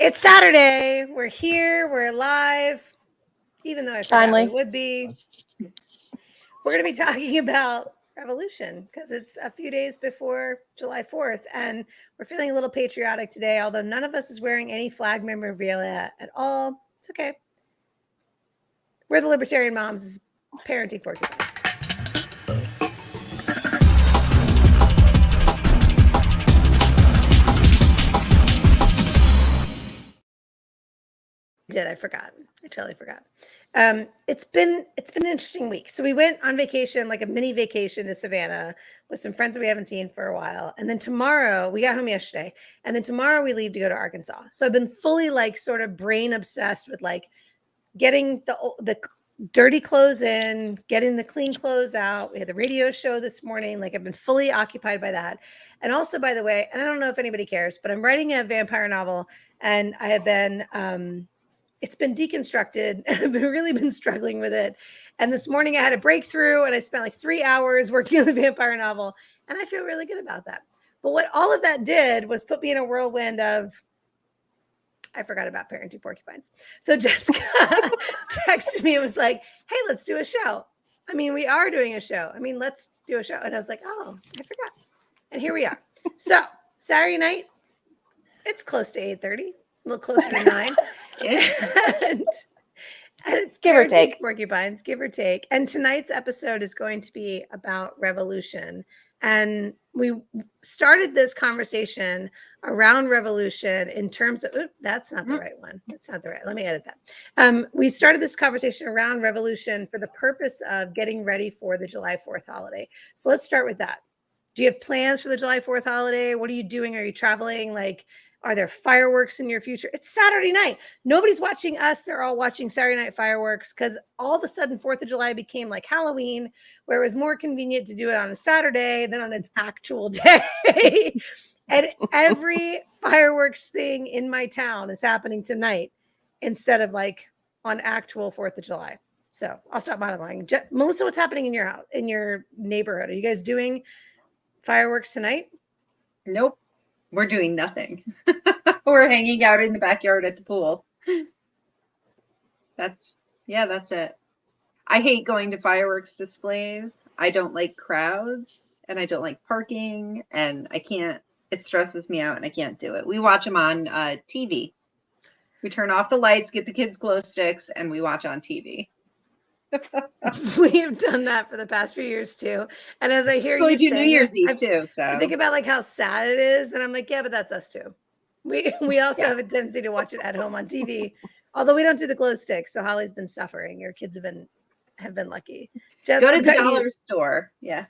It's Saturday. We're here. We're live. Even though I forgot we would be. We're going to be talking about revolution because it's a few days before July 4th. And we're feeling a little patriotic today, although none of us is wearing any flag memorabilia at all. It's okay. We're the Libertarian Moms parenting porcupines. I forgot. I totally forgot. It's been an interesting week. So we went on vacation, like a mini vacation to Savannah with some friends that we haven't seen for a while. And then tomorrow, we got home yesterday, and then tomorrow we leave to go to Arkansas. So I've been fully like sort of brain obsessed with like getting the dirty clothes in, getting the clean clothes out. We had the radio show this morning. Like I've been fully occupied by that. And also, by the way, and I don't know if anybody cares, but I'm writing a vampire novel, and I have been it's been deconstructed, and I've really been struggling with it. And this morning I had a breakthrough, and I spent like 3 hours working on the vampire novel, and I feel really good about that. But what all of that did was put me in a whirlwind of, I forgot about parenting porcupines. So Jessica texted me and was like, hey, let's do a show. I mean, we are doing a show. I mean, let's do a show. And I was like, oh, I forgot. And here we are. So Saturday night, it's close to 8:30, a little closer to 9. and it's give or take porcupines, give or take. And tonight's episode is going to be about revolution. And we started this conversation around revolution in terms of, that's not the right one. That's not the right. Let me edit that. We started this conversation around revolution for the purpose of getting ready for the July 4th holiday. So let's start with that. Do you have plans for the July 4th holiday? What are you doing? Are you traveling? Like, are there fireworks in your future? It's Saturday night. Nobody's watching us. They're all watching Saturday night fireworks because all of a sudden 4th of July became like Halloween, where it was more convenient to do it on a Saturday than on its actual day. And every fireworks thing in my town is happening tonight instead of like on actual 4th of July. So I'll stop monologuing. Melissa, what's happening in your house, in your neighborhood? Are you guys doing fireworks tonight? Nope. We're doing nothing. We're hanging out in the backyard at the pool. That's it. I hate going to fireworks displays. I don't like crowds, and I don't like parking, and it stresses me out, and I can't do it. We watch them on TV. We turn off the lights, get the kids glow sticks, and we watch on TV. We have done that for the past few years too. And as I hear you do New Year's Eve too, so I think about like how sad it is, and I'm like, yeah, but that's us too. We also have a tendency to watch it at home on TV, although we don't do the glow sticks. So Holly's been suffering. Your kids have been lucky. Go to the dollar store. Yeah.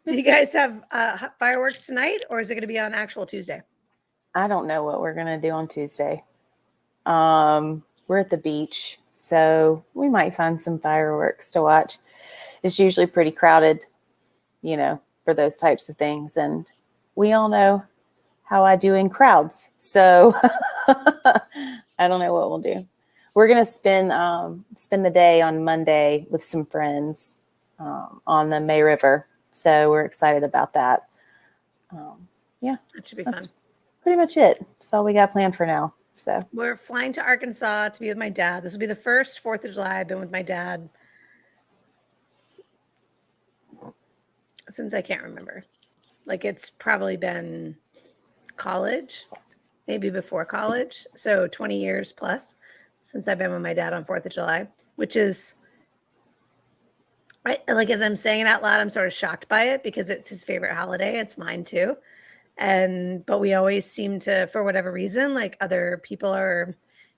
Do you guys have fireworks tonight, or is it going to be on actual Tuesday? I don't know what we're going to do on Tuesday. We're at the beach, so we might find some fireworks to watch. It's usually pretty crowded, for those types of things. And we all know how I do in crowds. So I don't know what we'll do. We're going to spend the day on Monday with some friends on the May River. So we're excited about that. That should be fun. Pretty much it. That's all we got planned for now. So we're flying to Arkansas to be with my dad. This will be the first 4th of July I've been with my dad since I can't remember. Like it's probably been college, maybe before college. So 20 years plus since I've been with my dad on 4th of July, which is like, as I'm saying it out loud, I'm sort of shocked by it because it's his favorite holiday. It's mine too. But we always seem to, for whatever reason, like other people are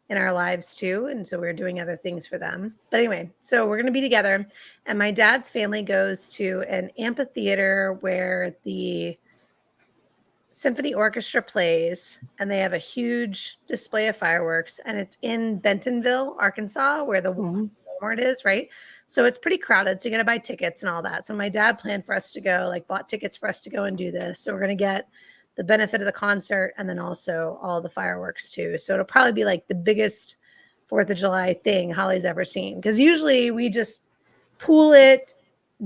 in our lives too. And so we're doing other things for them. But anyway, so we're going to be together, and my dad's family goes to an amphitheater where the symphony orchestra plays, and they have a huge display of fireworks, and it's in Bentonville, Arkansas, where the Walmart is, right? So it's pretty crowded. So you got to buy tickets and all that. So my dad planned for us to go, like bought tickets for us to go and do this. So we're going to get the benefit of the concert and then also all the fireworks too. So it'll probably be like the biggest 4th of July thing Holly's ever seen. Because usually we just pool it,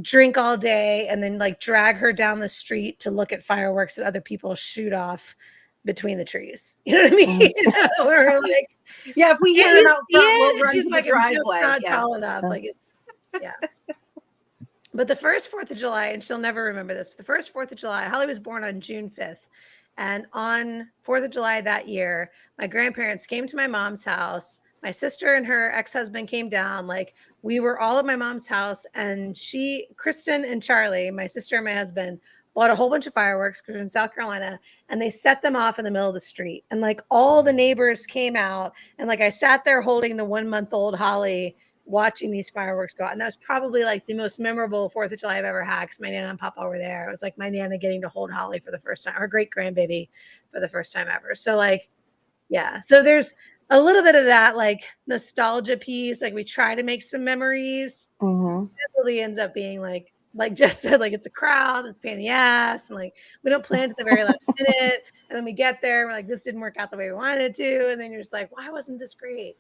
drink all day, and then like drag her down the street to look at fireworks that other people shoot off between the trees. You know what I mean? Or like, Yeah, if we hear can them you out see front, we'll it? And run she's to the like, I'm just driveway. not Yeah. tall enough. Like it's, yeah. But the first 4th of July, and she'll never remember this, but the first 4th of July, Holly was born on June 5th. And on 4th of July that year, my grandparents came to my mom's house. My sister and her ex-husband came down. Like we were all at my mom's house, and Kristen and Charlie, my sister and my husband, bought a whole bunch of fireworks because we're in South Carolina, and they set them off in the middle of the street. And like all the neighbors came out, and like I sat there holding the 1-month-old Holly, watching these fireworks go out. And that was probably like the most memorable 4th of July I've ever had because my Nana and Papa were there. It was like my Nana getting to hold Holly for the first time, her great grandbaby for the first time ever. So like, yeah. So there's a little bit of that like nostalgia piece. Like we try to make some memories. Mm-hmm. It really ends up being like Jess said, like it's a crowd, it's a pain in the ass, and like we don't plan to the very last minute. And then we get there, we're like, this didn't work out the way we wanted it to. And then you're just like, why wasn't this great?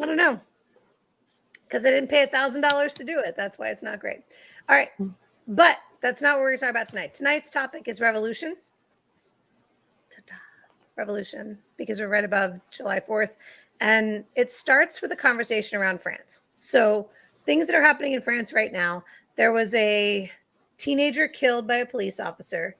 I don't know. Because I didn't pay $1,000 to do it. That's why it's not great. All right. But that's not what we're going to talk about tonight. Tonight's topic is revolution. Ta-da. Revolution, because we're right above July 4th. And it starts with a conversation around France. So things that are happening in France right now. There was a teenager killed by a police officer,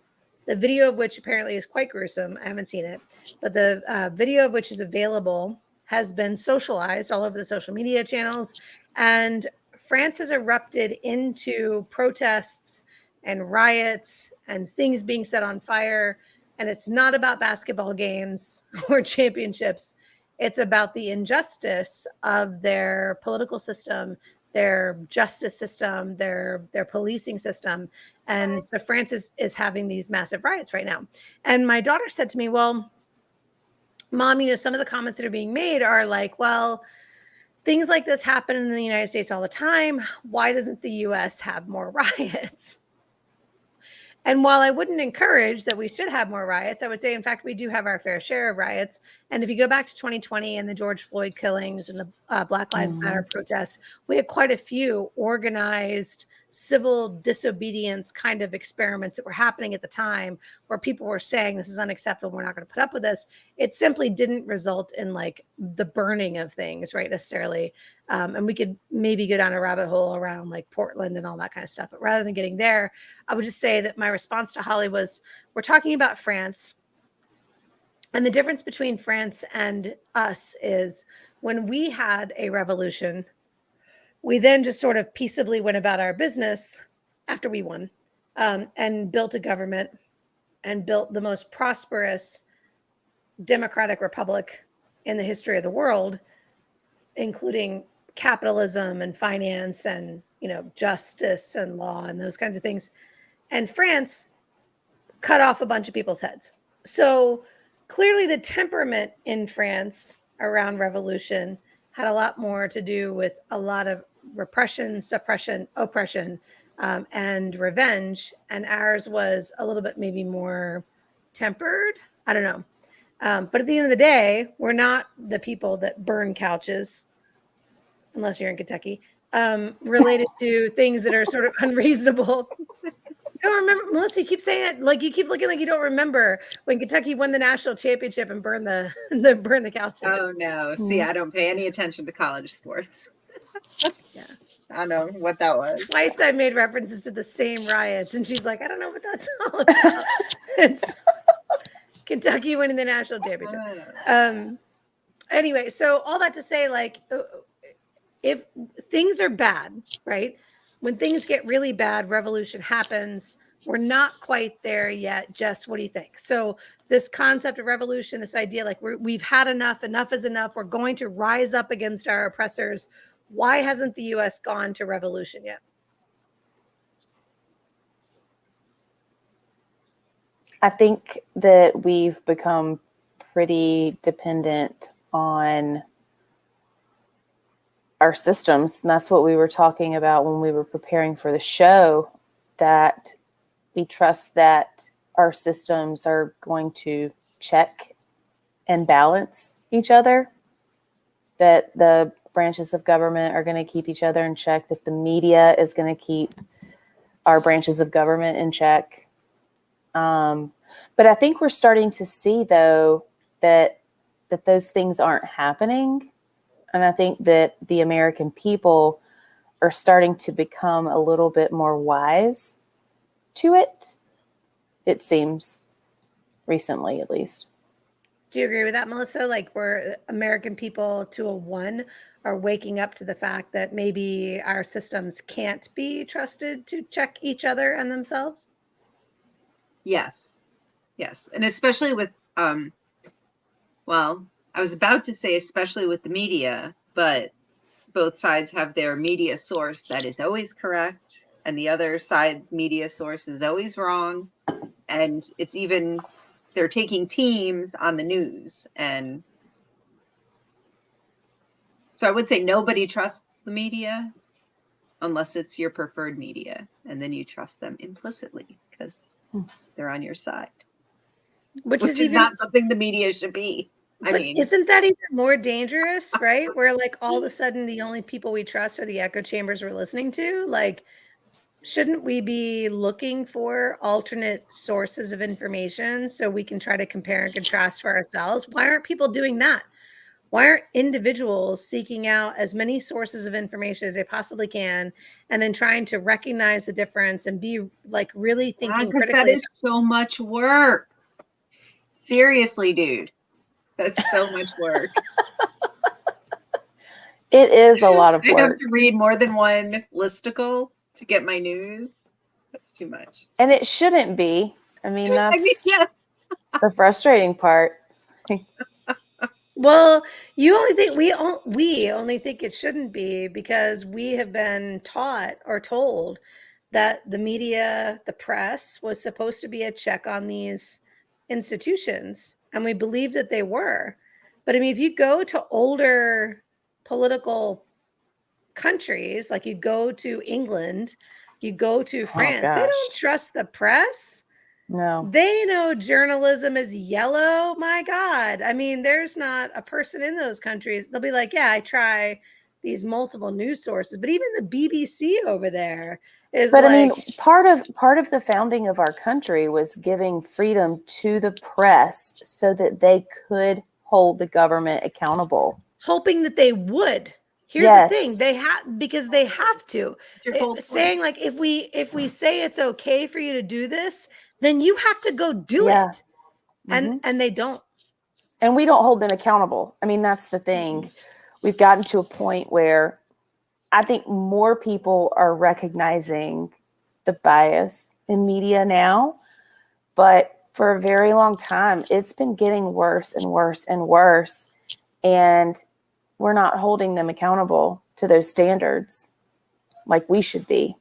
the video of which apparently is quite gruesome. I haven't seen it, but the video of which is available has been socialized all over the social media channels. And France has erupted into protests and riots and things being set on fire. And it's not about basketball games or championships. It's about the injustice of their political system, their justice system, their policing system. And so France is having these massive riots right now. And my daughter said to me, well, Mom, some of the comments that are being made are like, well, things like this happen in the United States all the time. Why doesn't the US have more riots? And while I wouldn't encourage that we should have more riots, I would say, in fact, we do have our fair share of riots. And if you go back to 2020 and the George Floyd killings and the Black Lives Matter protests, we had quite a few organized civil disobedience kind of experiments that were happening at the time where people were saying this is unacceptable, we're not going to put up with this. It simply didn't result in like the burning of things, right, necessarily. And we could maybe go down a rabbit hole around like Portland and all that kind of stuff. But rather than getting there, I would just say that my response to Holly was, we're talking about France. And the difference between France and us is when we had a revolution, we then just sort of peaceably went about our business after we won, and built a government and built the most prosperous democratic republic in the history of the world, including capitalism and finance and justice and law and those kinds of things. And France cut off a bunch of people's heads. So clearly the temperament in France around revolution had a lot more to do with a lot of repression, suppression, oppression, and revenge. And ours was a little bit maybe more tempered. I don't know. But at the end of the day, we're not the people that burn couches, unless you're in Kentucky, related to things that are sort of unreasonable. I don't remember, Melissa, you keep saying it like you keep looking like you don't remember when Kentucky won the national championship and burned the burn the couches. Oh no. See, I don't pay any attention to college sports. Yeah. I don't know what that was. Twice I made references to the same riots, and she's like, I don't know what that's all about. It's Kentucky winning the national championship. Anyway, so all that to say, like, if things are bad, right? When things get really bad, revolution happens. We're not quite there yet. Jess, what do you think? So this concept of revolution, this idea, like we've had enough is enough. We're going to rise up against our oppressors. Why hasn't the US gone to revolution yet? I think that we've become pretty dependent on our systems. And that's what we were talking about when we were preparing for the show, that we trust that our systems are going to check and balance each other, that the branches of government are going to keep each other in check, that the media is going to keep our branches of government in check. But I think we're starting to see, though, that those things aren't happening. And I think that the American people are starting to become a little bit more wise to it. It seems, recently at least. Do you agree with that, Melissa? Like, we're American people to a one are waking up to the fact that maybe our systems can't be trusted to check each other and themselves? Yes. Yes. And especially with, well, I was about to say, especially with the media, but both sides have their media source that is always correct, and the other side's media source is always wrong. And it's even, they're taking teams on the news. And so I would say nobody trusts the media unless it's your preferred media. And then you trust them implicitly because they're on your side, Which is which is even, not something the media should be. I but mean, isn't that even more dangerous, right? Where like all of a sudden the only people we trust are the echo chambers we're listening to? Like, shouldn't we be looking for alternate sources of information so we can try to compare and contrast for ourselves? Why aren't people doing that? Why aren't individuals seeking out as many sources of information as they possibly can and then trying to recognize the difference and be like really thinking because that critically is so much work. Seriously, dude. That's so much work. It is a lot of I have work. to read more than one listicle to get my news. That's too much. And it shouldn't be. I mean, I mean, that's yeah. the frustrating part. Well, you only think we only think it shouldn't be because we have been taught or told that the media, the press was supposed to be a check on these institutions, and we believe that they were. But I mean, if you go to older political countries, like you go to England, you go to Oh, France, they gosh. don't trust the press. No. They know journalism is yellow. My God. I mean, there's not a person in those countries. They'll be like, yeah, I try these multiple news sources, but even the BBC over there is But I like, mean, part of the founding of our country was giving freedom to the press so that they could hold the government accountable. hoping that they would. Here's the thing, Yes. they have, because they have to. It's your whole Saying point. like, if we say it's okay for you to do this, then you have to go do Yeah. it. And they don't. And we don't hold them accountable. I mean, that's the thing. We've gotten to a point where I think more people are recognizing the bias in media now, but for a very long time, it's been getting worse and worse and worse. And we're not holding them accountable to those standards like we should be.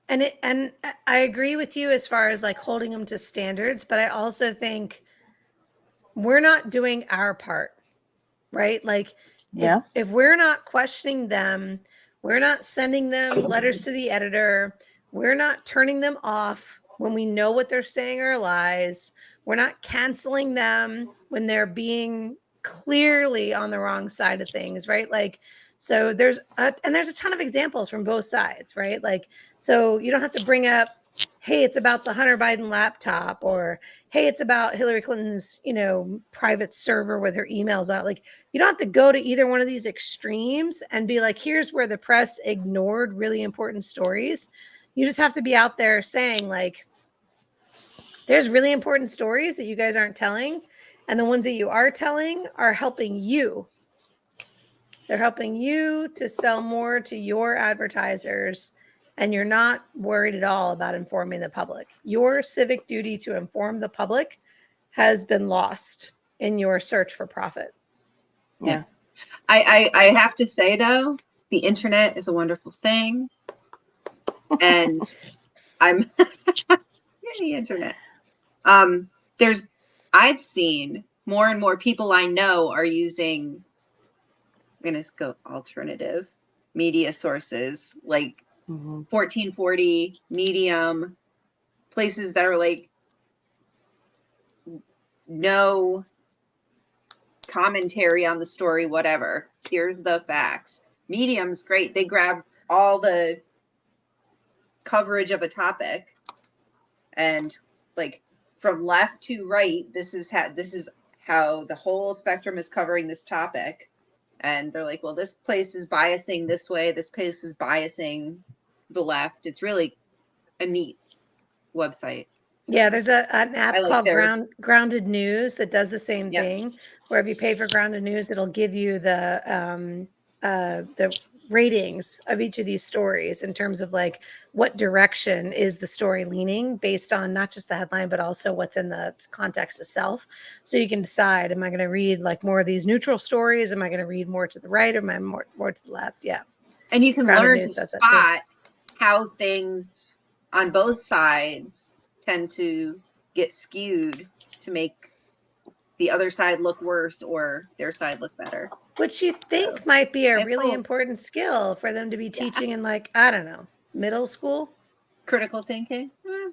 And I agree with you as far as like holding them to standards, but I also think we're not doing our part, right? Like Yeah. if we're not questioning them, we're not sending them letters to the editor, we're not turning them off when we know what they're saying are lies, we're not canceling them when they're being clearly on the wrong side of things, right? Like so there's a ton of examples from both sides, right? Like so you don't have to bring up, hey, it's about the Hunter Biden laptop, or hey, it's about Hillary Clinton's, private server with her emails out. Like you don't have to go to either one of these extremes and be like, here's where the press ignored really important stories. You just have to be out there saying like, there's really important stories that you guys aren't telling. And the ones that you are telling are helping you. They're helping you to sell more to your advertisers. And you're not worried at all about informing the public. Your civic duty to inform the public has been lost in your search for profit. Yeah. I have to say though, the internet is a wonderful thing. And I'm the internet. I've seen more and more people I know are using, I'm gonna go alternative media sources like 1440, Medium, places that are like no commentary on the story, whatever. Here's the facts. Medium's great. They grab all the coverage of a topic and like from left to right, this is how the whole spectrum is covering this topic. And they're like, well, this place is biasing this way, this place is biasing the left. It's really a neat website. So Yeah, there's an app I like called their Grounded News that does the same Yep. thing. Where if you pay for Grounded News, it'll give you the ratings of each of these stories in terms of like what direction is the story leaning based on not just the headline but also what's in the context itself. So you can decide: am I going to read like more of these neutral stories? Am I going to read more to the right, or am I more to the left? Yeah, and you can Grounded learn to News does that too. spot how things on both sides tend to get skewed to make the other side look worse or their side look better. Which you think might be a It's really cool. important skill for them to be Yeah. teaching in, like, I don't know, middle school, Critical thinking.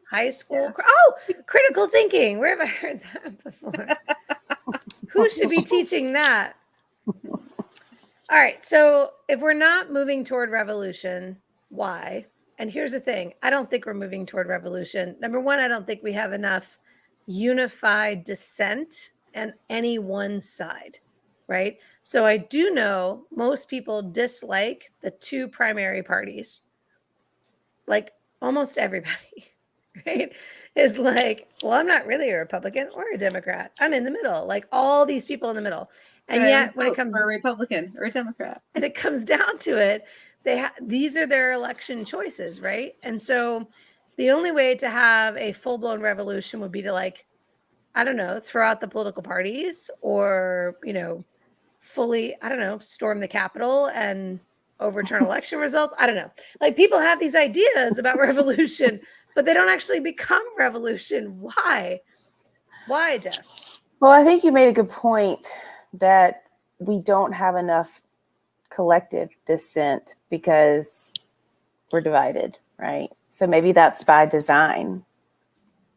high school. Yeah. Oh, critical thinking. Where have I heard that before? Who should be teaching that? All right. So if we're not moving toward revolution, why? And here's the thing. I don't think we're moving toward revolution. Number one, I don't think we have enough unified dissent on any one side, right? So I do know most people dislike the two primary parties. Like almost everybody, right? Is like, well, I'm not really a Republican or a Democrat. I'm in the middle, like all these people in the middle. And yet when it comes for a Republican or a Democrat, and it comes down to it, these are their election choices, right? And so the only way to have a full-blown revolution would be to, like, I don't know, throw out the political parties, or, fully, I don't know, storm the Capitol and overturn election results. I don't know. Like, people have these ideas about revolution, but they don't actually become revolution. Why? Why, Jess? Well, I think you made a good point that we don't have enough collective dissent because we're divided, right? So maybe that's by design,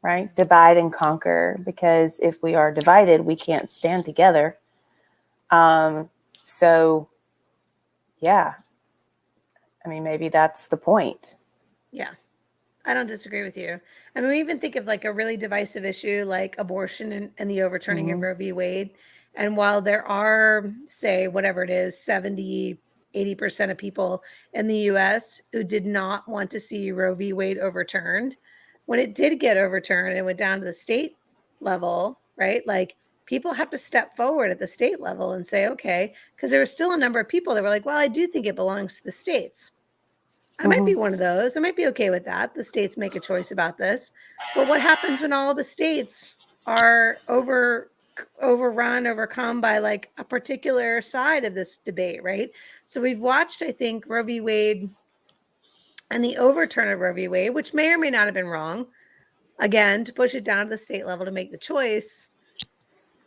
right? Divide and conquer, because if we are divided, we can't stand together. So yeah, I mean, maybe that's the point. Yeah, I don't disagree with you. I mean, we even think of like a really divisive issue like abortion and the overturning of Roe v. Wade. And while there are, say, whatever it is, 70, 80% of people in the US who did not want to see Roe v. Wade overturned, when it did get overturned and went down to the state level, right? Like, people have to step forward at the state level and say, okay, because there were still a number of people that were like, well, I do think it belongs to the states. I might be one of those. I might be okay with that. The states make a choice about this. But what happens when all the states are overrun, overcome by like a particular side of this debate, right? So we've watched, I think, Roe v. Wade and the overturn of Roe v. Wade, which may or may not have been wrong, again, to push it down to the state level to make the choice.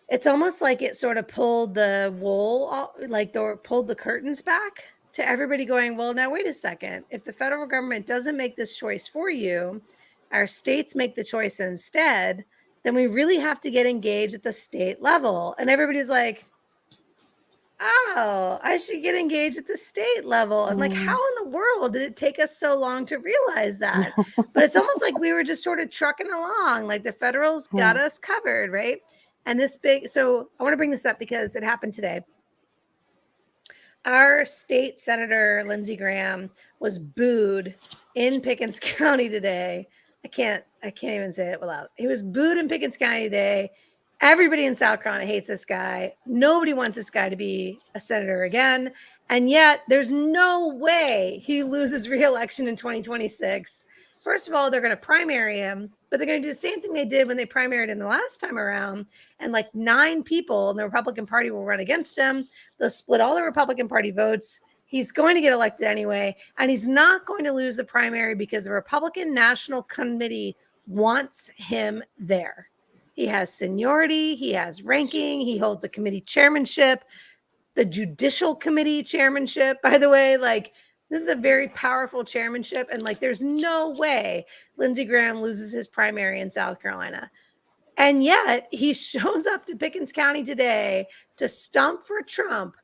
It's almost like it sort of pulled the wool, like pulled the curtains back to everybody going, well, now wait a second. If the federal government doesn't make this choice for you, our states make the choice instead, then we really have to get engaged at the state level. And everybody's like, oh, I should get engaged at the state level. I'm like, how in the world did it take us so long to realize that? But it's almost like we were just sort of trucking along, like the federals got us covered, right? And so I want to bring this up because it happened today. Our state senator, Lindsey Graham, was booed in Pickens County today. I can't even say it loud. He was booed in Pickens County today. Everybody in South Carolina hates this guy. Nobody wants this guy to be a senator again. And yet there's no way he loses re-election in 2026. First of all, they're going to primary him, but they're going to do the same thing they did when they primaried him the last time around. And like 9 people in the Republican Party will run against him. They'll split all the Republican Party votes. He's going to get elected anyway. And he's not going to lose the primary because the Republican National Committee wants him there. He has seniority. He has ranking. He holds a committee chairmanship, the Judicial Committee chairmanship, by the way. Like, this is a very powerful chairmanship. And like, there's no way Lindsey Graham loses his primary in South Carolina. And yet he shows up to Pickens County today to stump for Trump.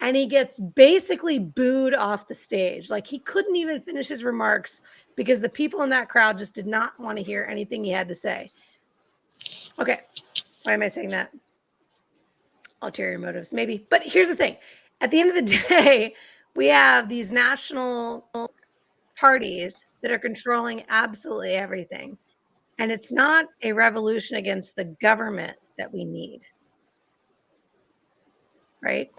And he gets basically booed off the stage. Like, he couldn't even finish his remarks because the people in that crowd just did not want to hear anything he had to say. Okay. Why am I saying that? Ulterior motives, maybe. But here's the thing. At the end of the day, we have these national parties that are controlling absolutely everything. And it's not a revolution against the government that we need. Right?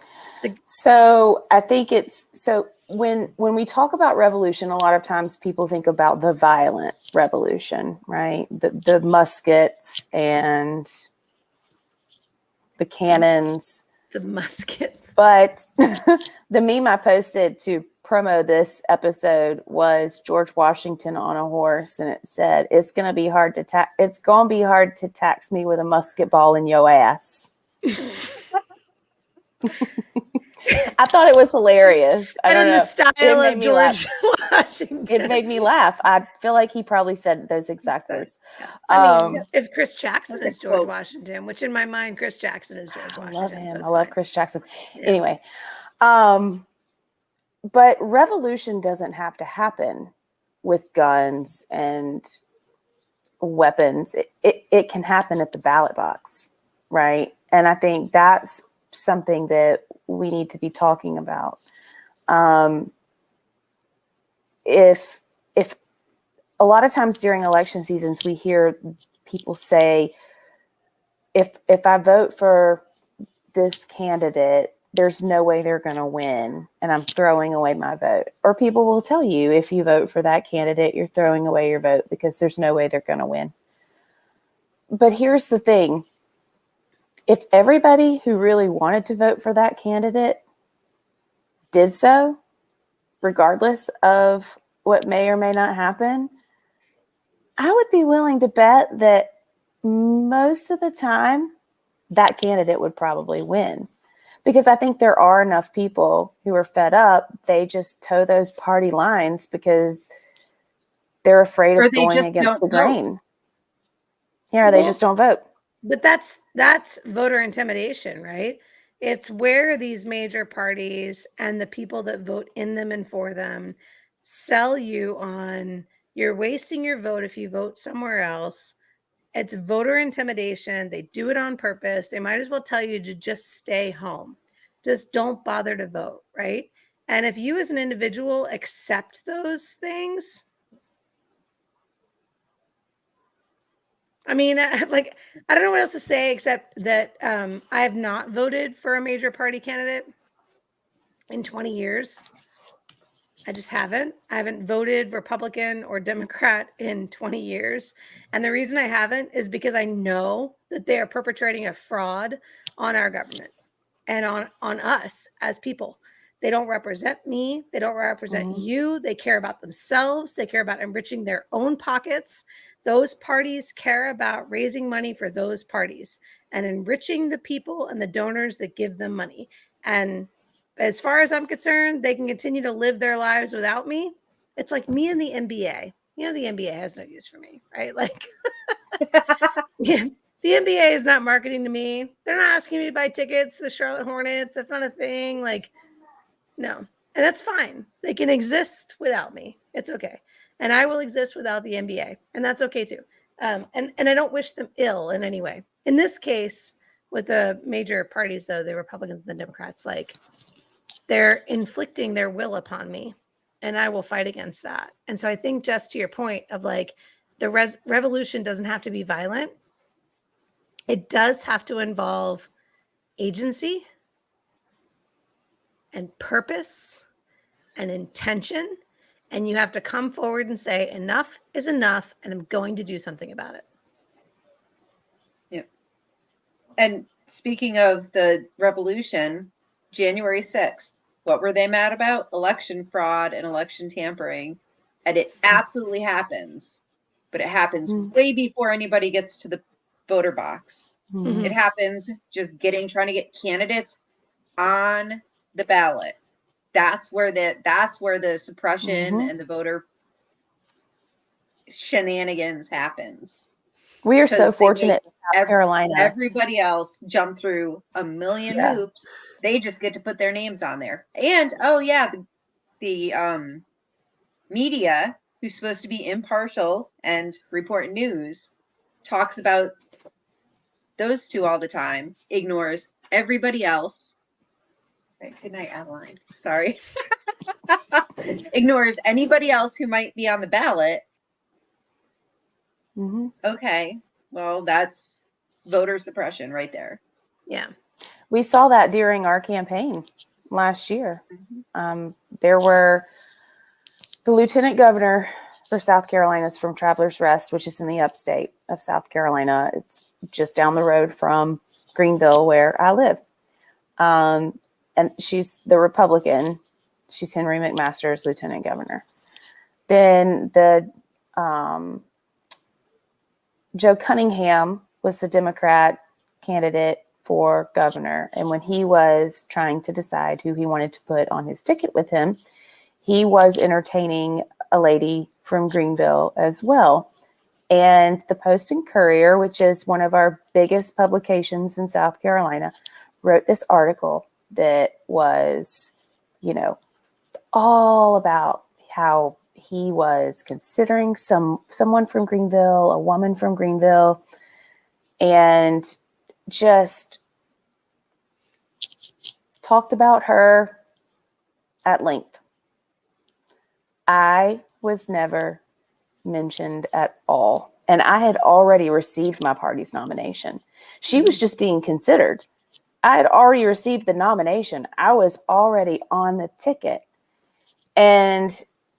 So I think it's so when we talk about revolution, a lot of times people think about the violent revolution, right? The muskets and the cannons. The muskets. But the meme I posted to promo this episode was George Washington on a horse, and it said, "It's gonna be hard to tax me with a musket ball in your ass." I thought it was hilarious. I don't in know. the style of George Washington. It made me laugh. I feel like he probably said those exact words. I mean, if Chris Jackson That's is a George quote. Washington, which in my mind, Chris Jackson is George I Washington. love him. So I love fine. Chris Jackson. Yeah. Anyway, but revolution doesn't have to happen with guns and weapons. It can happen at the ballot box, right? And I think that's something that we need to be talking about. If a lot of times during election seasons, we hear people say, if I vote for this candidate, there's no way they're going to win, and I'm throwing away my vote. Or people will tell you, if you vote for that candidate, you're throwing away your vote because there's no way they're going to win. But here's the thing. If everybody who really wanted to vote for that candidate did so, regardless of what may or may not happen, I would be willing to bet that most of the time that candidate would probably win. Because I think there are enough people who are fed up. They just toe those party lines because they're afraid of going against the grain. Yeah, they just don't vote. But that's voter intimidation, right? It's where these major parties and the people that vote in them and for them sell you on you're wasting your vote if you vote somewhere else. It's voter intimidation. They do it on purpose. They might as well tell you to just stay home. Just don't bother to vote, right? And if you as an individual accept those things, I mean, like, I don't know what else to say except that I have not voted for a major party candidate in 20 years. I just haven't. I haven't voted Republican or Democrat in 20 years. And the reason I haven't is because I know that they are perpetrating a fraud on our government and on us as people. They don't represent me. They don't represent you. They care about themselves. They care about enriching their own pockets. Those parties care about raising money for those parties and enriching the people and the donors that give them money. And as far as I'm concerned, they can continue to live their lives without me. It's like me and the NBA. You know, the NBA has no use for me, right? Like, yeah, the NBA is not marketing to me. They're not asking me to buy tickets to the Charlotte Hornets. That's not a thing. Like, no. And that's fine. They can exist without me. It's okay. And I will exist without the NBA. And that's okay too. And I don't wish them ill in any way. In this case, with the major parties, though, the Republicans and the Democrats, like, they're inflicting their will upon me, and I will fight against that. And so I think, just to your point of like, the revolution doesn't have to be violent. It does have to involve agency and purpose and intention. And you have to come forward and say, enough is enough, and I'm going to do something about it. Yep. And speaking of the revolution, January 6th, what were they mad about? Election fraud and election tampering. And it absolutely happens, but it happens way before anybody gets to the voter box. It happens just trying to get candidates on the ballot. That's where the suppression and the voter shenanigans happens. We are so fortunate in South Carolina. Everybody else jumped through a million hoops. They just get to put their names on there. And the media, who's supposed to be impartial and report news, talks about those two all the time, ignores everybody else. Right. Good night, Adeline. Sorry. Ignores anybody else who might be on the ballot. Mm-hmm. Okay, well, that's voter suppression right there. Yeah. We saw that during our campaign last year. There were the lieutenant governor for South Carolina is from Travelers Rest, which is in the upstate of South Carolina. It's just down the road from Greenville, where I live. And she's the Republican. She's Henry McMaster's lieutenant governor. Then the Joe Cunningham was the Democrat candidate for governor. And when he was trying to decide who he wanted to put on his ticket with him, he was entertaining a lady from Greenville as well. And the Post and Courier, which is one of our biggest publications in South Carolina, wrote this article that was, all about how he was considering someone from Greenville, a woman from Greenville, and just talked about her at length. I was never mentioned at all. And I had already received my party's nomination. She was just being considered. I had already received the nomination. I was already on the ticket. And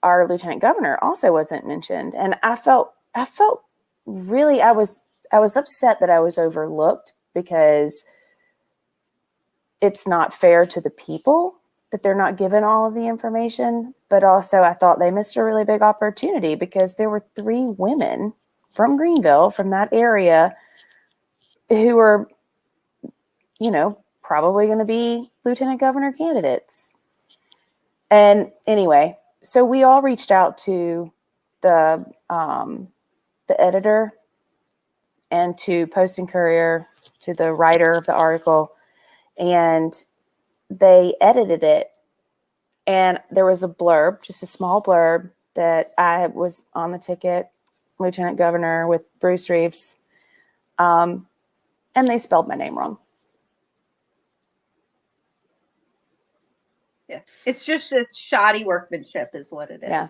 our lieutenant governor also wasn't mentioned. And I felt really, I was upset that I was overlooked, because it's not fair to the people that they're not given all of the information. But also I thought they missed a really big opportunity, because there were 3 women from Greenville, from that area, who were, probably going to be lieutenant governor candidates. And anyway, so we all reached out to the editor and to Post and Courier, to the writer of the article, and they edited it. And there was a blurb, just a small blurb, that I was on the ticket, lieutenant governor with Bruce Reeves. And they spelled my name wrong. Yeah, it's shoddy workmanship, is what it is. Yeah.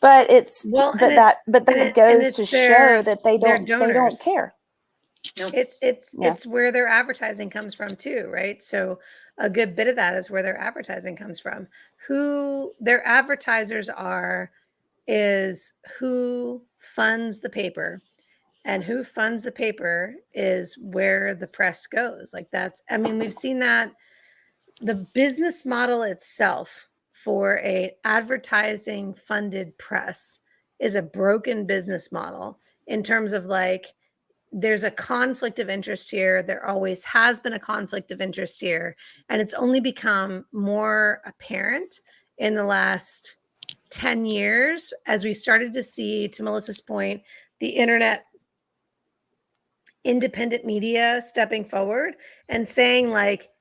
But that goes to show that they don't care. Nope. It's where their advertising comes from too, right? So a good bit of that is where their advertising comes from. Who their advertisers are is who funds the paper, and who funds the paper is where the press goes. Like we've seen that the business model itself for a advertising funded press is a broken business model, in terms of there's a conflict of interest here. There always has been a conflict of interest here. And it's only become more apparent in the last 10 years as we started to see, to Melissa's point, the internet, independent media stepping forward and saying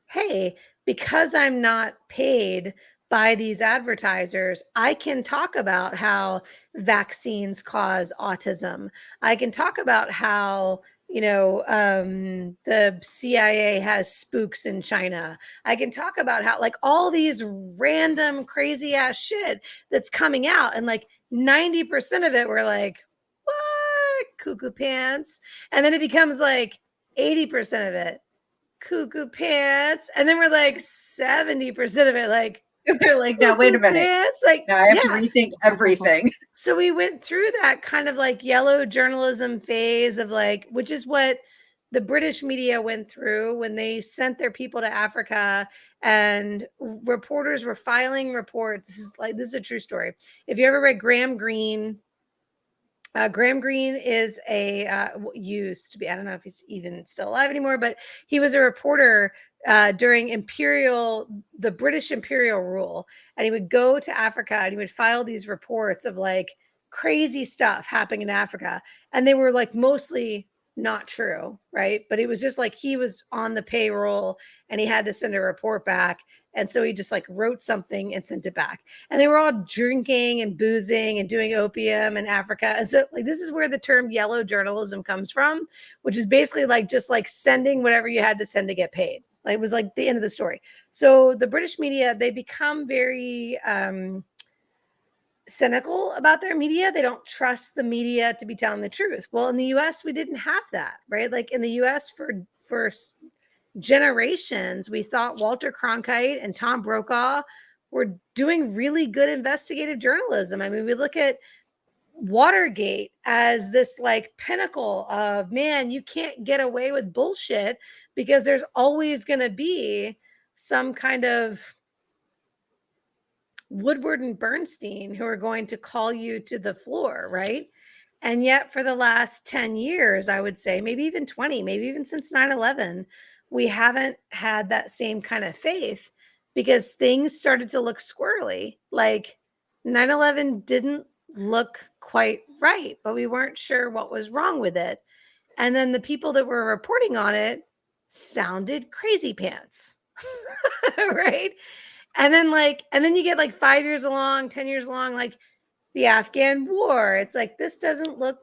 hey, because I'm not paid by these advertisers, I can talk about how vaccines cause autism. I can talk about how the CIA has spooks in China. I can talk about how all these random crazy ass shit that's coming out, and 90% of it we're like, what, cuckoo pants? And then it becomes 80% of it cuckoo pants, and then we're 70% of it they're like, no, wait a minute, pants. now I have to rethink everything. So we went through that kind of yellow journalism phase of which is what the British media went through when they sent their people to Africa, and reporters were filing reports. This is a true story. If you ever read Graham Greene, Graham Greene is used to be, I don't know if he's even still alive anymore, but he was a reporter during the British imperial rule. And he would go to Africa and he would file these reports of crazy stuff happening in Africa. And they were mostly not true, right? But it was just like he was on the payroll and he had to send a report back. And so he just like wrote something and sent it back. And they were all drinking and boozing and doing opium in Africa. And so like this is where the term yellow journalism comes from, which is basically like just like sending whatever you had to send to get paid. Like it was like the end of the story. So the British media, they become very cynical about their media. They don't trust the media to be telling the truth. Well, in the US, we didn't have that, right? Like in the US for generations, we thought Walter Cronkite and Tom Brokaw were doing really good investigative journalism. I mean, we look at Watergate as this like pinnacle of, man, you can't get away with bullshit because there's always going to be some kind of Woodward and Bernstein who are going to call you to the floor, right? And yet for the last 10 years, I would say, maybe even 20, maybe even since 9/11, we haven't had that same kind of faith because things started to look squirrely. Like 9/11 didn't look quite right, but we weren't sure what was wrong with it. And then the people that were reporting on it sounded crazy pants. Right? And then you get like 5 years along, 10 years along, like the Afghan war. It's like this doesn't look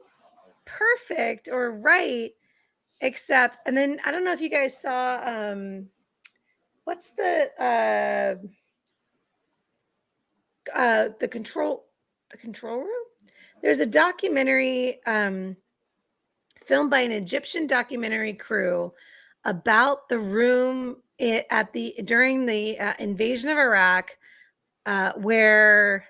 perfect or right, except, and then I don't know if you guys saw what's the control room? There's a documentary filmed by an Egyptian documentary crew about the room during the invasion of Iraq, where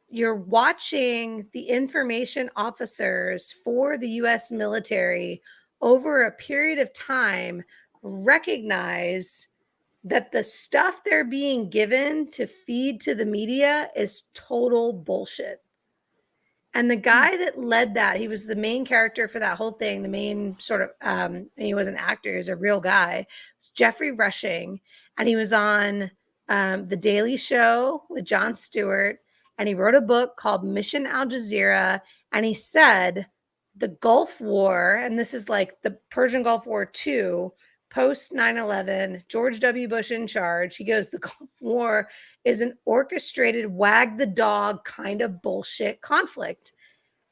you're watching the information officers for the U.S. military over a period of time recognize that the stuff they're being given to feed to the media is total bullshit. And the guy that led that, he was the main character for that whole thing, the main sort of, he was an actor, he was a real guy. It's Jeffrey Rushing. And he was on The Daily Show with Jon Stewart. And he wrote a book called Mission Al Jazeera. And he said the Gulf War, and this is like the Persian Gulf War II, post 9/11, George W. Bush in charge. He goes, the Gulf War is an orchestrated wag the dog kind of bullshit conflict.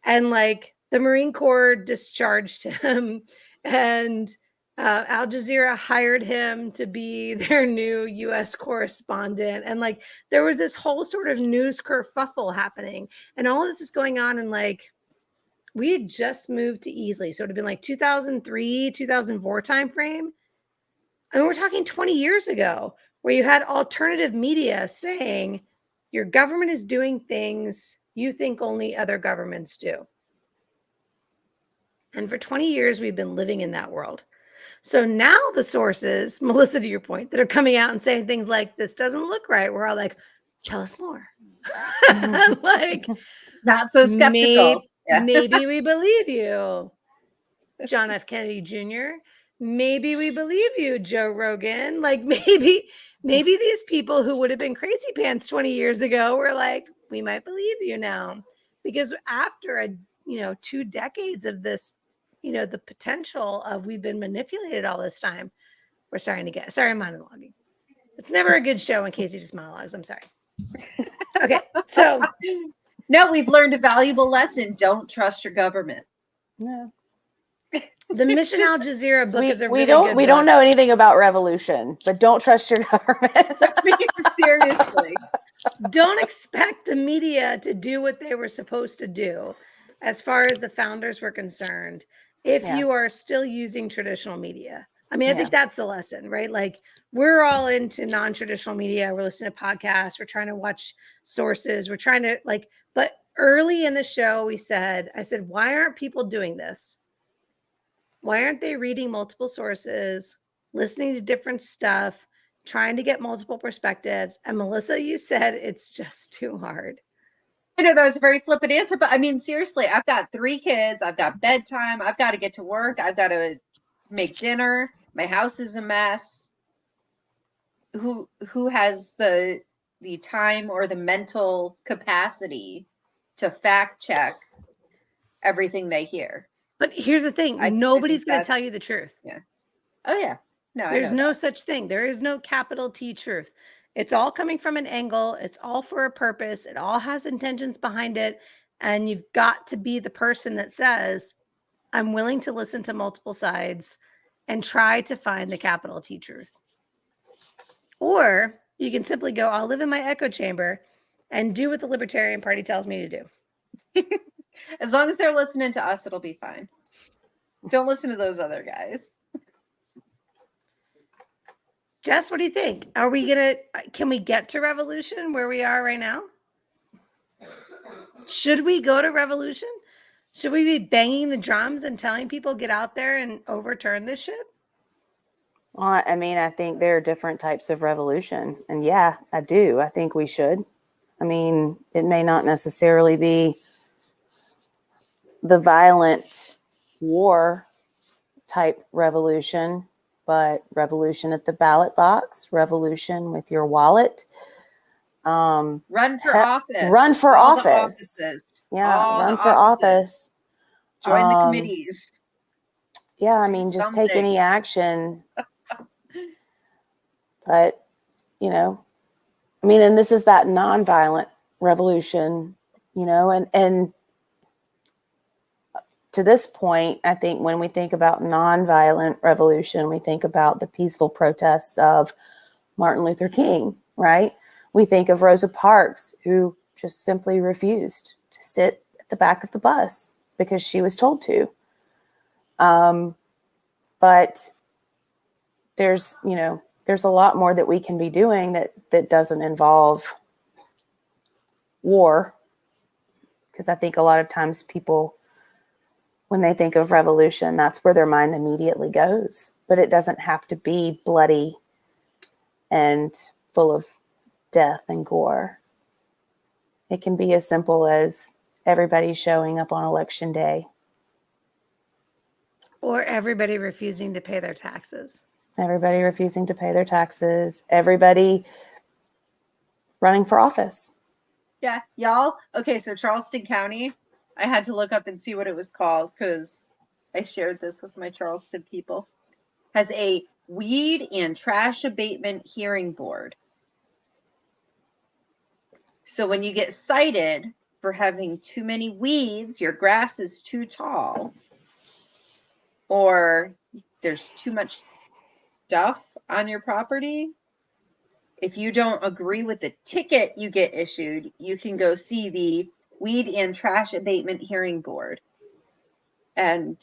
And like the Marine Corps discharged him, and Al Jazeera hired him to be their new US correspondent. And like there was this whole sort of news kerfuffle happening. And all of this is going on in like, we had just moved to Easley. So it would have been like 2003, 2004 timeframe. I mean, we're talking 20 years ago where you had alternative media saying your government is doing things you think only other governments do. And for 20 years, we've been living in that world. So now the sources, Melissa, to your point, that are coming out and saying things like, this doesn't look right, we're all like, tell us more. Like, not so skeptical. Maybe we believe you, John F. Kennedy Jr. Maybe we believe you, Joe Rogan. Like maybe these people who would have been crazy pants 20 years ago were like, we might believe you now. Because after 2 decades of this, the potential of we've been manipulated all this time, we're starting to get, sorry, I'm monologuing. It's never a good show when Casey just monologues. I'm sorry. Okay, so. No, we've learned a valuable lesson. Don't trust your government. No. The Mission Al Jazeera book is a really good book. We don't know anything about revolution, but don't trust your government. Seriously. Don't expect the media to do what they were supposed to do as far as the founders were concerned if you are still using traditional media. I mean, I think that's the lesson, right? Like we're all into non-traditional media. We're listening to podcasts. We're trying to watch sources. We're trying to but early in the show, I said, why aren't people doing this? Why aren't they reading multiple sources, listening to different stuff, trying to get multiple perspectives? And Melissa, you said it's just too hard. I know that was a very flippant answer, but I mean, seriously, I've got 3 kids. I've got bedtime. I've got to get to work. I've got to make dinner. My house is a mess. Who has the time or the mental capacity to fact check everything they hear? But here's the thing, I think nobody's going to that's tell you the truth. oh yeah. No, I There's know no that. such thing. There is no capital T truth. It's all coming from an angle. It's all for a purpose. It all has intentions behind it. And you've got to be the person that says, I'm willing to listen to multiple sides and try to find the capital T truth. Or you can simply go, I'll live in my echo chamber and do what the Libertarian Party tells me to do. As long as they're listening to us, it'll be fine. Don't listen to those other guys. Jess, what do you think? Can we get to revolution where we are right now? Should we go to revolution? Should we be banging the drums and telling people get out there and overturn this shit? Well, I mean, I think there are different types of revolution. And yeah, I do. I think we should. I mean, it may not necessarily be the violent war type revolution, but revolution at the ballot box, revolution with your wallet. Run for office. Run for All the office. offices. Yeah, All run the for office. Join the committees. Yeah, I Do mean, just something. take any action. But, you know, I mean, and this is that nonviolent revolution, you know, and to this point, I think when we think about nonviolent revolution, we think about the peaceful protests of Martin Luther King, right? We think of Rosa Parks, who just simply refused to sit at the back of the bus because she was told to. But there's a lot more that we can be doing that doesn't involve war. Because I think a lot of times people, when they think of revolution, that's where their mind immediately goes. But it doesn't have to be bloody and full of death and gore. It can be as simple as everybody showing up on election day. Or everybody refusing to pay their taxes. Everybody refusing to pay their taxes. Everybody running for office. Yeah, y'all. Okay, so Charleston County, I had to look up and see what it was called because I shared this with my Charleston people, has a weed and trash abatement hearing board. So when you get cited for having too many weeds, your grass is too tall, or there's too much stuff on your property, if you don't agree with the ticket you get issued, you can go see the Weed and Trash Abatement Hearing Board. And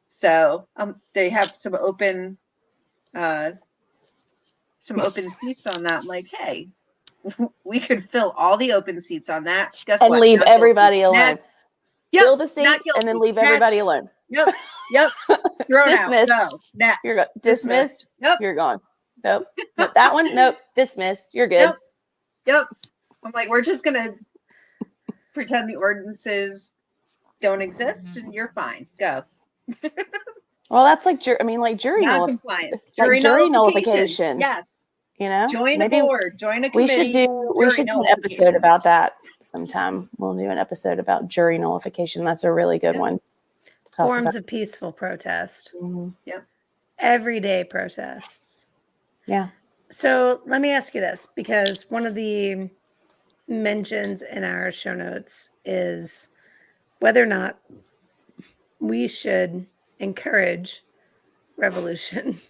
so they have some open seats on that. I'm like, hey, we could fill all the open seats on that. Guess and what? leave Not everybody guilty. alone. Yep, Fill the seats and then leave everybody alone. Yep. Thrown Dismissed. out. No, next. You're dismissed. Yep. You're gone. Nope. That one. Nope. Dismissed. You're good. Yep. I'm like, we're just gonna pretend the ordinances don't exist, and you're fine. Go. Well, that's like jury Non-compliance. jury nullification. Yes. You know, Join a board. Join a committee. We should do an episode about that sometime. We'll do an episode about jury nullification. That's a really good one. Forms of peaceful protest. Mm-hmm. Yep. Everyday protests. Yeah. So let me ask you this, because one of the mentions in our show notes is whether or not we should encourage revolution.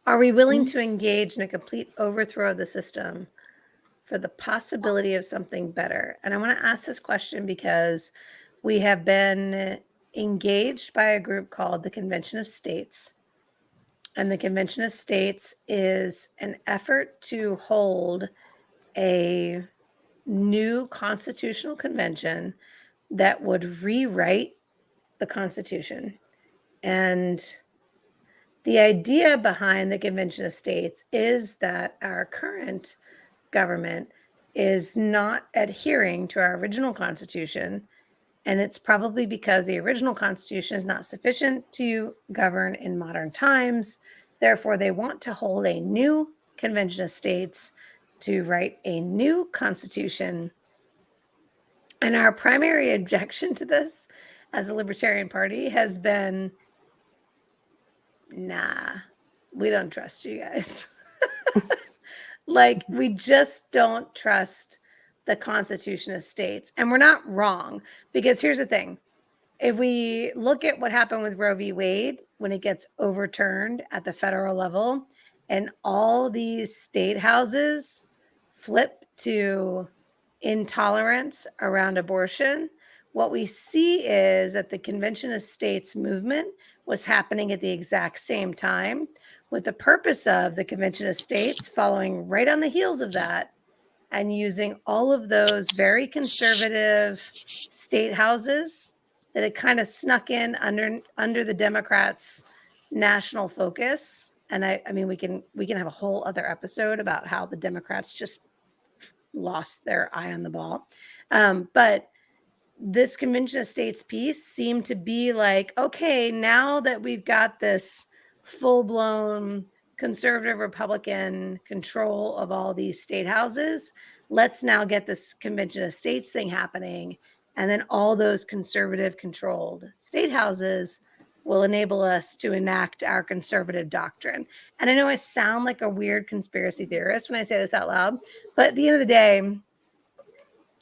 Are we willing to engage in a complete overthrow of the system for the possibility of something better? And I want to ask this question because we have been engaged by a group called the Convention of States. And the Convention of States is an effort to hold a new constitutional convention that would rewrite the Constitution. And the idea behind the Convention of States is that our current government is not adhering to our original Constitution. And it's probably because the original Constitution is not sufficient to govern in modern times. Therefore, they want to hold a new Convention of States to write a new Constitution. And our primary objection to this as a Libertarian Party has been, nah, we don't trust you guys. Like, we just don't trust the Constitution of states. And we're not wrong, because here's the thing. If we look at what happened with Roe v. Wade when it gets overturned at the federal level and all these state houses flip to intolerance around abortion, what we see is that the Convention of States movement was happening at the exact same time, with the purpose of the Convention of States following right on the heels of that and using all of those very conservative state houses that had kind of snuck in under the Democrats' national focus. And I mean, we can have a whole other episode about how the Democrats just lost their eye on the ball. But this Convention of States piece seemed to be like, okay, now that we've got this full-blown conservative Republican control of all these state houses, let's now get this Convention of States thing happening. And then all those conservative controlled state houses will enable us to enact our conservative doctrine. And I know I sound like a weird conspiracy theorist when I say this out loud, but at the end of the day,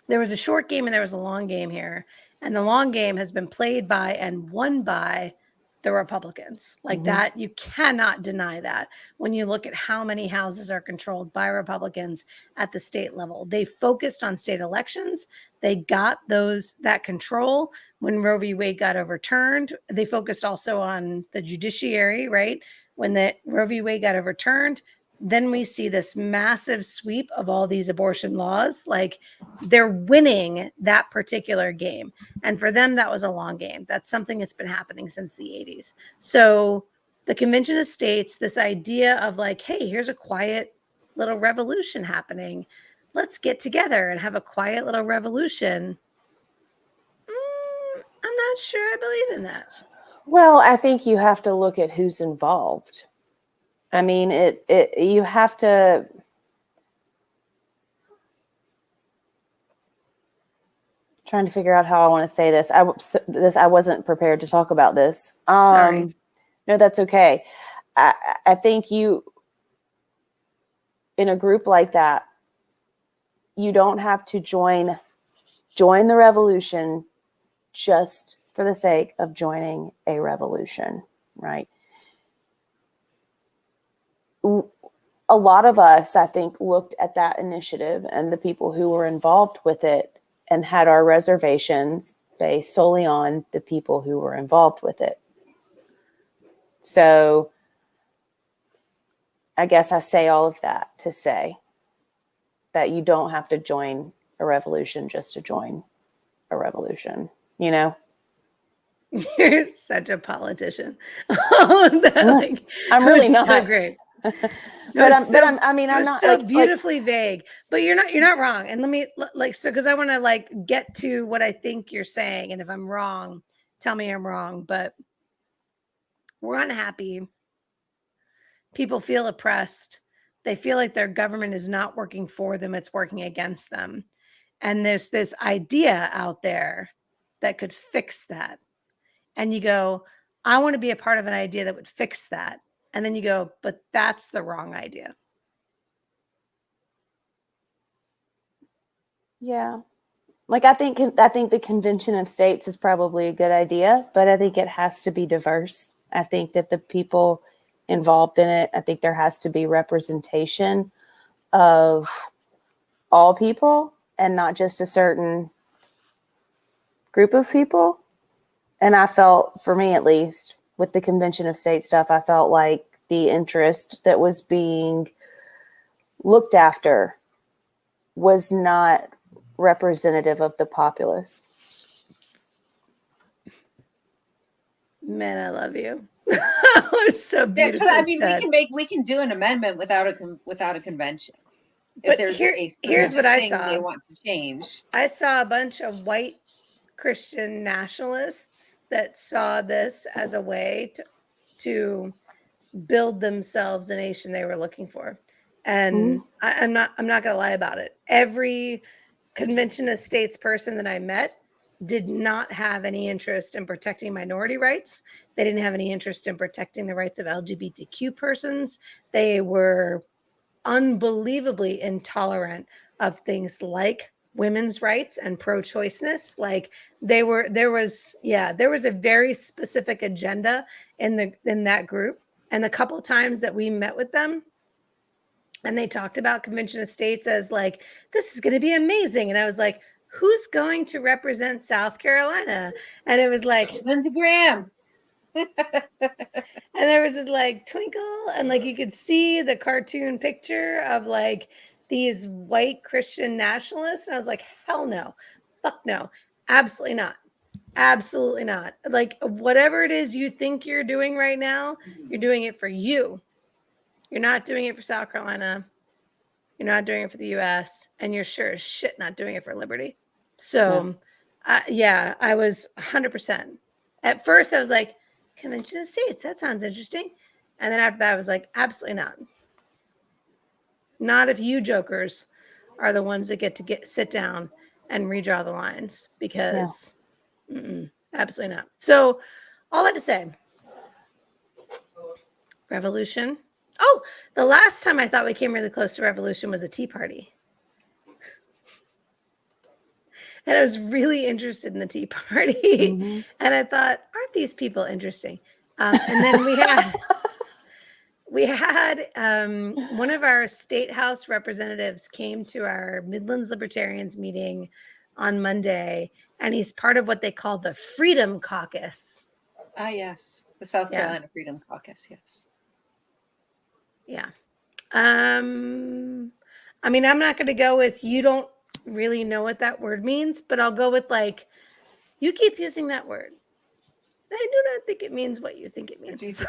there was a short game and there was a long game here. And the long game has been played by and won by the Republicans. Like that, you cannot deny that when you look at how many houses are controlled by Republicans at the state level. They focused on state elections. They got that control when Roe v. Wade got overturned. They focused also on the judiciary, right? When the Roe v. Wade got overturned, then we see this massive sweep of all these abortion laws. Like, they're winning that particular game. And for them, that was a long game. That's something that's been happening since the 80s. So the Convention of States, this idea of like, hey, here's a quiet little revolution happening. Let's get together and have a quiet little revolution. I'm not sure I believe in that. Well, I think you have to look at who's involved. I mean, you have to. Trying to figure out how I want to say this. I wasn't prepared to talk about this. Sorry. No, that's okay. I think in a group like that, you don't have to join the revolution just for the sake of joining a revolution, right? A lot of us, I think, looked at that initiative and the people who were involved with it and had our reservations based solely on the people who were involved with it. So I guess I say all of that to say that you don't have to join a revolution just to join a revolution, you know? You're such a politician. I'm really so not. great. I'm not so like beautifully vague, but you're not wrong. And let me because I want to get to what I think you're saying. And if I'm wrong, tell me I'm wrong, but we're unhappy. People feel oppressed. They feel like their government is not working for them. It's working against them. And there's this idea out there that could fix that. And you go, I want to be a part of an idea that would fix that. And then you go, but that's the wrong idea. Yeah. Like, I think the Convention of States is probably a good idea, but I think it has to be diverse. I think that the people involved in it, I think there has to be representation of all people and not just a certain group of people. And I felt, for me at least, with the Convention of States stuff, I felt like the interest that was being looked after was not representative of the populace. Man, I love you. That was so beautiful. I mean, we can do an amendment without a convention. But here's what I saw. They want to change. I saw a bunch of white Christian nationalists that saw this as a way to build themselves the nation they were looking for. And I'm not going to lie about it. Every Convention of States person that I met did not have any interest in protecting minority rights. They didn't have any interest in protecting the rights of LGBTQ persons. They were unbelievably intolerant of things like women's rights and pro-choiceness. Like there was a very specific agenda in that group. And the couple times that we met with them, and they talked about convention of states as like, this is going to be amazing. And I was like, who's going to represent South Carolina? And it was like Lindsey Graham. And there was this like twinkle, and like you could see the cartoon picture of like these white Christian nationalists. And I was like, hell no, fuck no, absolutely not. Absolutely not. Like, whatever it is you think you're doing right now, you're doing it for you. You're not doing it for South Carolina. You're not doing it for the US, and you're sure as shit not doing it for liberty. So, yeah, I was 100%. At first, I was like, Convention of States, that sounds interesting. And then after that, I was like, absolutely not. Not if you jokers are the ones that get to sit down and redraw the lines, because absolutely not. So, all that to say, revolution. Oh, the last time I thought we came really close to revolution was a Tea Party. And I was really interested in the Tea Party. And I thought, aren't these people interesting? And then we had one of our state house representatives came to our Midlands Libertarians meeting on Monday, and he's part of what they call the Freedom Caucus. Ah, yes. The South Carolina Freedom Caucus, yes. Yeah. I mean, I'm not going to go with, you don't really know what that word means, but I'll go with like, you keep using that word. I do not think it means what you think it means.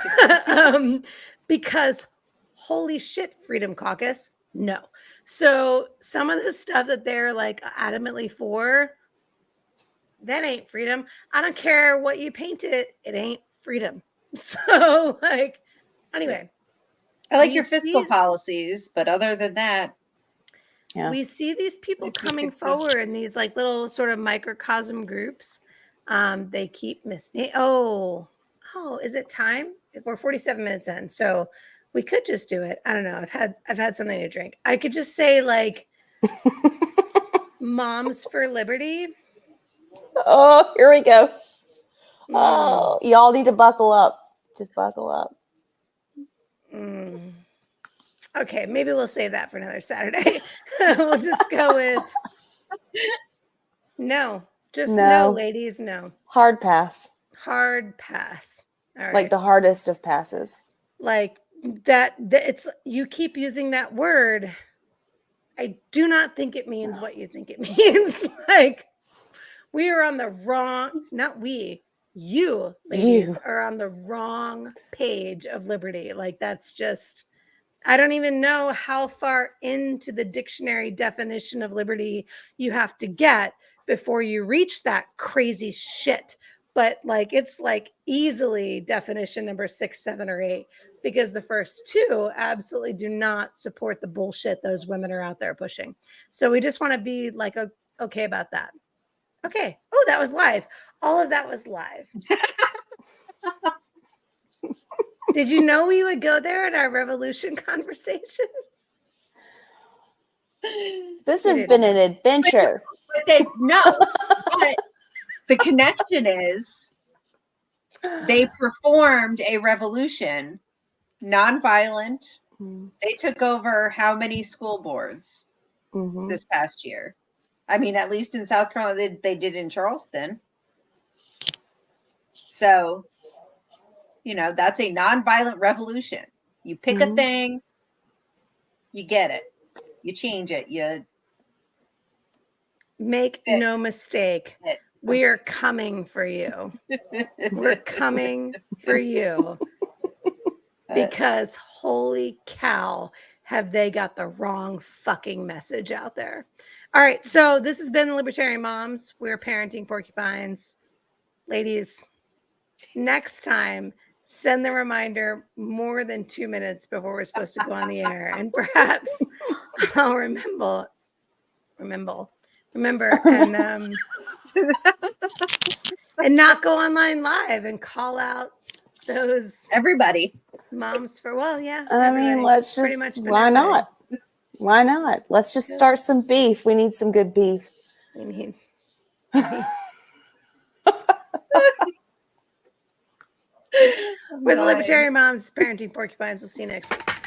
Because holy shit, Freedom Caucus, no. So some of the stuff that they're like adamantly for, that ain't freedom. I don't care what you paint it, it ain't freedom. So like, anyway. I like your fiscal policies, but other than that, we see these people coming forward in these like little sort of microcosm groups. They keep missing. Oh, is it time? We're 47 minutes in, so we could just do it. I don't know. I've had something to drink. I could just say like, Moms for Liberty. Oh, here we go. Oh, y'all need to buckle up. Just buckle up. Okay, maybe we'll save that for another Saturday. We'll just go with no. Just no, ladies, no. Hard pass. Hard pass. All right. Like the hardest of passes. Like that it's, you keep using that word. I do not think it means what you think it means. Like, we are on the wrong, not we, you ladies are on the wrong page of liberty. Like, that's just, I don't even know how far into the dictionary definition of liberty you have to get before you reach that crazy shit. But like, it's like easily definition number 6, 7, or 8, because the first two absolutely do not support the bullshit those women are out there pushing. So we just want to be like, okay about that. Okay. Oh, that was live. All of that was live. Did you know we would go there in our revolution conversation? This has been an adventure. No, but the connection is they performed a revolution, nonviolent. They took over how many school boards this past year? I mean, at least in South Carolina, they did in Charleston. So, you know, that's a nonviolent revolution. You pick a thing, you get it, you change it, you make no mistake. We are coming for you. We're coming for you. Because holy cow, have they got the wrong fucking message out there. All right, so this has been Libertarian Moms. We're parenting porcupines. Ladies, next time, send the reminder more than 2 minutes before we're supposed to go on the air. And perhaps I'll remember. And and not go online live and call out those Everybody. moms for, well, yeah. I mean, everybody. let's Pretty just, much been why everybody. not? Why not? Let's just start some beef. We need some good beef. We need. We're the Libertarian Moms, Parenting Porcupines. We'll see you next week.